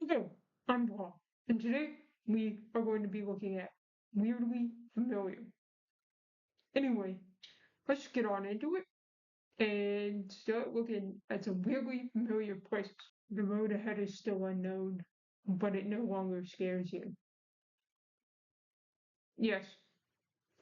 Hello, I'm Paul, and today we are going to be looking at Weirdly Familiar. Anyway, let's get on into it and start looking at some weirdly familiar places. The road ahead is still unknown, but it no longer scares you. Yes,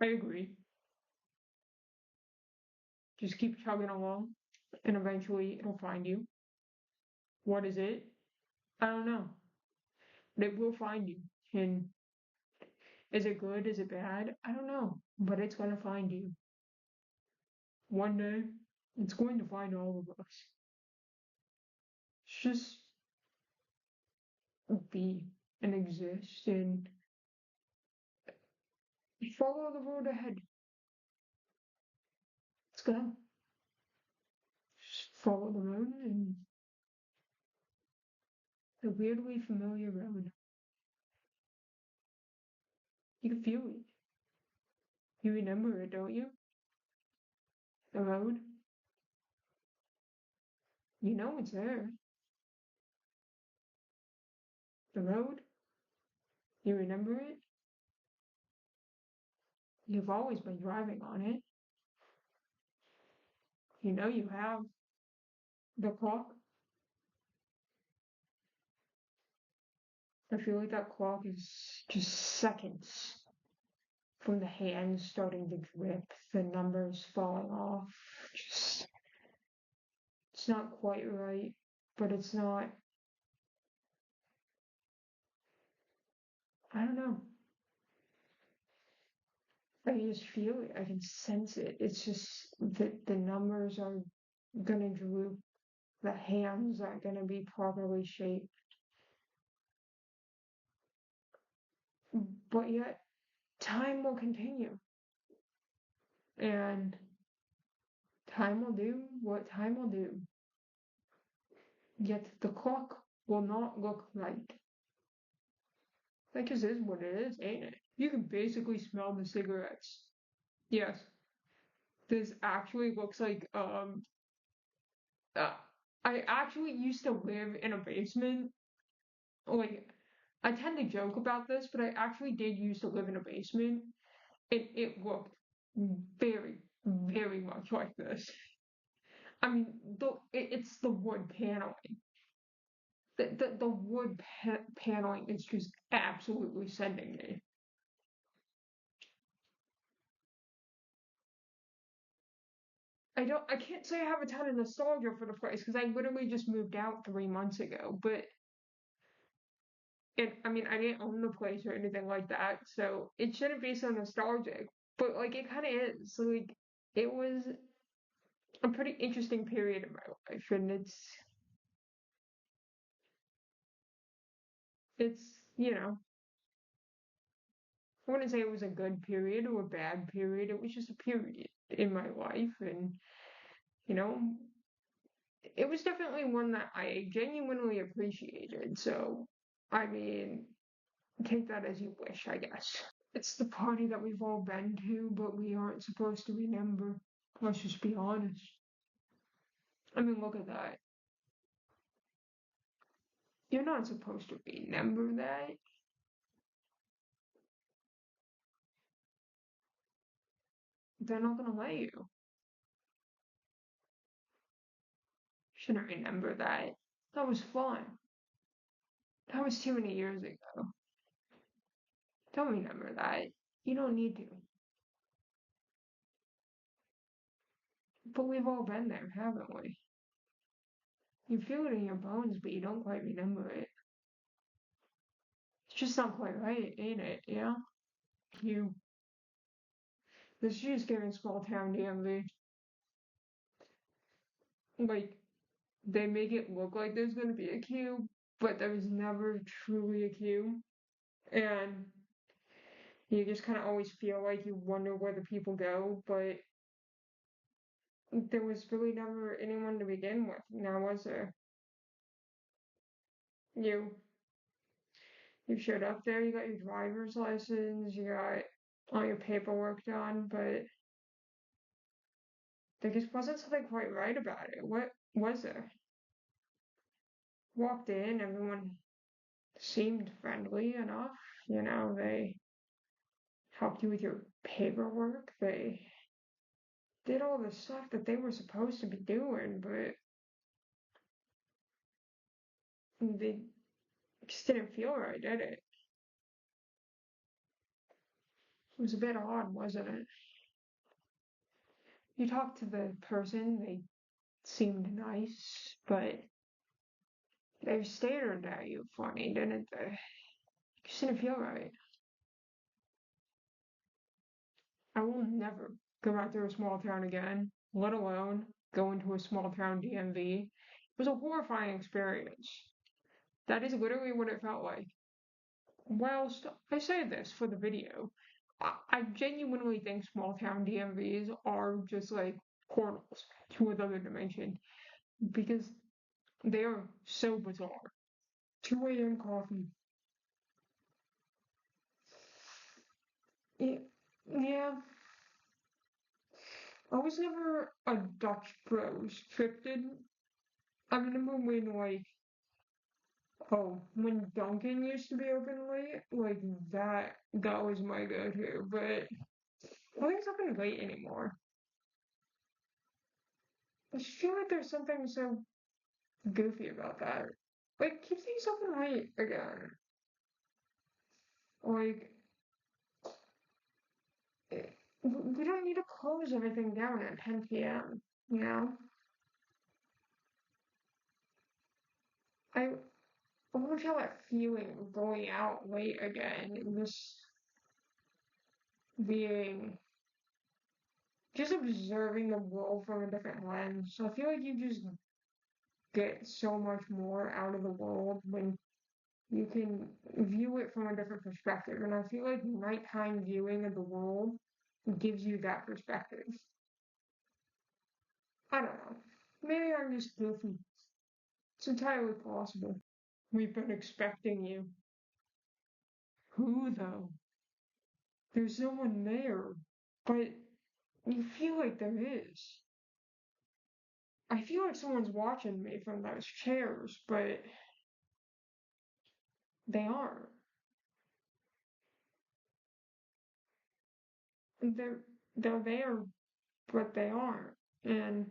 I agree. Just keep chugging along, and eventually it'll find you. What is it? I don't know, but it will find you. And is it good? Is it bad? I don't know, but it's gonna find you. One day, it's going to find all of us. It's just be and exist and follow the road ahead. Let's go. Just follow the road and the weirdly familiar road. You can feel it. You remember it, don't you? The road. You know it's there. The road. You remember it. You've always been driving on it. You know you have. The clock. I feel like that clock is just seconds from the hands starting to drip, the numbers falling off. Just, it's not quite right, but it's not. I don't know. I can just feel it. I can sense it. It's just that the numbers are gonna droop. The hands aren't gonna be properly shaped. But yet, time will continue. And time will do what time will do. Yet the clock will not look right. That just is what it is, ain't it? You can basically smell the cigarettes. Yes. This actually looks like uh, I actually used to live in a basement. Like, I tend to joke about this, but I actually did used to live in a basement. It looked very, very much like this. I mean, it's the wood paneling. The wood paneling is just absolutely sending me. I can't say I have a ton of nostalgia for the place because I literally just moved out 3 months ago. But I mean, I didn't own the place or anything like that, so it shouldn't be so nostalgic. But like, it kind of is. So, like, it was a pretty interesting period in my life, and it's I wouldn't say it was a good period or a bad period. It was just a period in my life, and you know, it was definitely one that I genuinely appreciated. So, I mean, take that as you wish, I guess. It's the party that we've all been to, but we aren't supposed to remember. Let's just be honest. I mean, look at that. You're not supposed to remember that. They're not gonna let you. Shouldn't remember that. That was fun. That was too many years ago. Don't remember that. You don't need to. But we've all been there, haven't we? You feel it in your bones, but you don't quite remember it. It's just not quite right, ain't it? Yeah? You. This is just giving small town DMV. Like, they make it look like there's gonna be a queue, but there's never truly a queue. And you just kind of always feel like you wonder where the people go, but there was really never anyone to begin with. Now, was there? You. You showed up there, you got your driver's license, you got all your paperwork done, but there just wasn't something quite right about it. What was there? Walked in, everyone. seemed friendly enough. They helped you with your paperwork. They did all the stuff that they were supposed to be doing, but they just didn't feel right, did it? It was a bit odd, wasn't it? You talked to the person, they seemed nice, but they stared at you funny, didn't they? Just didn't feel right. I will never go back to a small town again, let alone go into a small town DMV. It was a horrifying experience. That is literally what it felt like. Whilst I say this for the video, I genuinely think small town DMVs are just like portals to another dimension because they are so bizarre. 2 a.m. coffee. Yeah, yeah, I was never a Dutch Bros cryptid. I remember when when Duncan used to be open late, like that was my go-to. But nothing's open late anymore. I just feel like there's something so goofy about that. Like keep things open late again. Like we don't need to close everything down at 10 p.m. You know, I I want to feel that feeling of going out late again and being just observing the world from a different lens. So I feel like you just get so much more out of the world when you can view it from a different perspective. And I feel like nighttime viewing of the world gives you that perspective. I don't know. Maybe I'm just goofy. It's entirely possible. We've been expecting you. Who though? There's no one there. But you feel like there is. I feel like someone's watching me from those chairs, but they aren't. They're they're there, but they aren't. And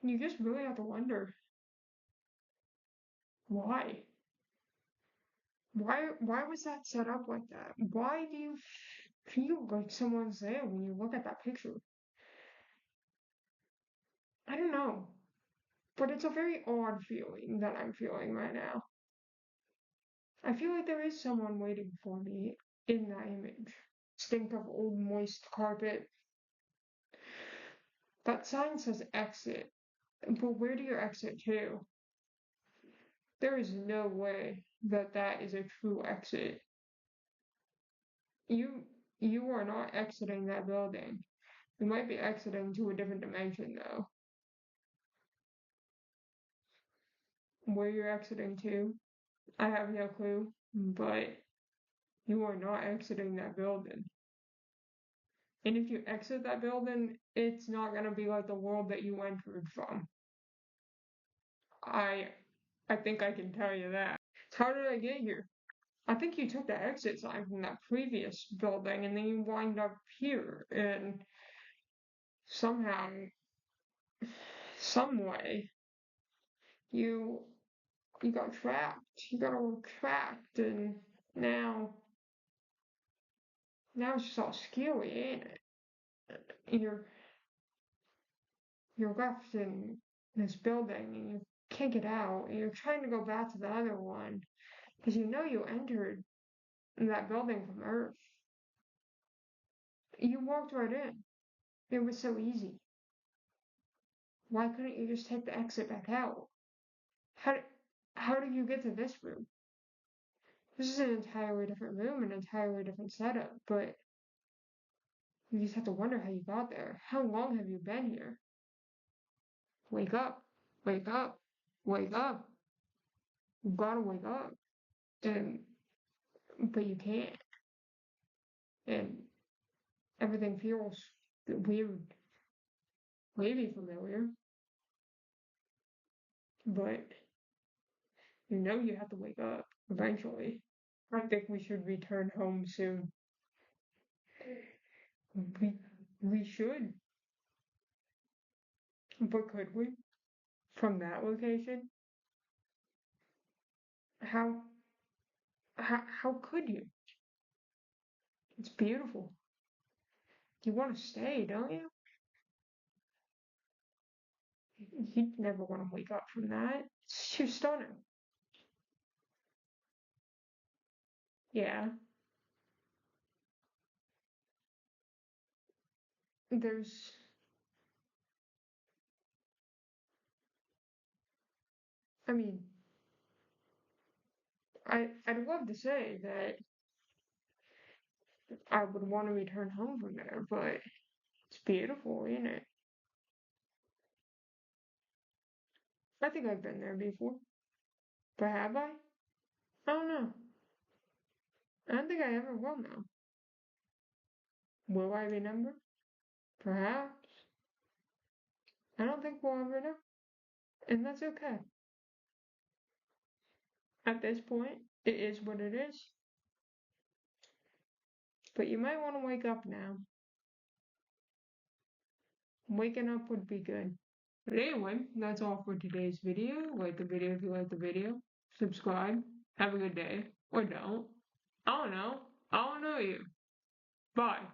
you just really have to wonder why. Why was that set up like that? Why do you feel like someone's there when you look at that picture? I don't know, but it's a very odd feeling that I'm feeling right now. I feel like there is someone waiting for me in that image. Stink of old moist carpet. That sign says exit, but where do you exit to? There is no way that that is a true exit. You you are not exiting that building. You might be exiting to a different dimension though. Where you're exiting to, I have no clue, but you are not exiting that building. And if you exit that building, it's not gonna be like the world that you entered from. I I think I can tell you that. So how did I get here? I think you took the exit sign from that previous building and then you wind up here and somehow, some way, you you got trapped. You got all trapped and now now it's just all skewy, ain't it? You're you're left in this building and you can't get out. And you're trying to go back to the other one because you know you entered that building from Earth. You walked right in. It was so easy. Why couldn't you just take the exit back out? How how did you get to this room? This is an entirely different room, an entirely different setup, but you just have to wonder how you got there. How long have you been here? Wake up, wake up, wake up. You gotta wake up. And but you can't. And everything feels weird, maybe familiar, but You know you have to wake up eventually. I think we should return home soon. We we should, but could we? From that location? How how could you? It's beautiful. You want to stay, don't you? You'd never want to wake up from that. It's too stunning. Yeah. There's I mean, I'd love to say that I would want to return home from there, but it's beautiful, isn't it? I think I've been there before. But have I? I don't know. I don't think I ever will now. Will I remember? Perhaps. I don't think we'll ever know. And that's okay. At this point, it is what it is. But you might want to wake up now. Waking up would be good. But anyway, that's all for today's video. Like the video if you like the video. Subscribe. Have a good day. Or don't. I don't know. I don't know you. Bye.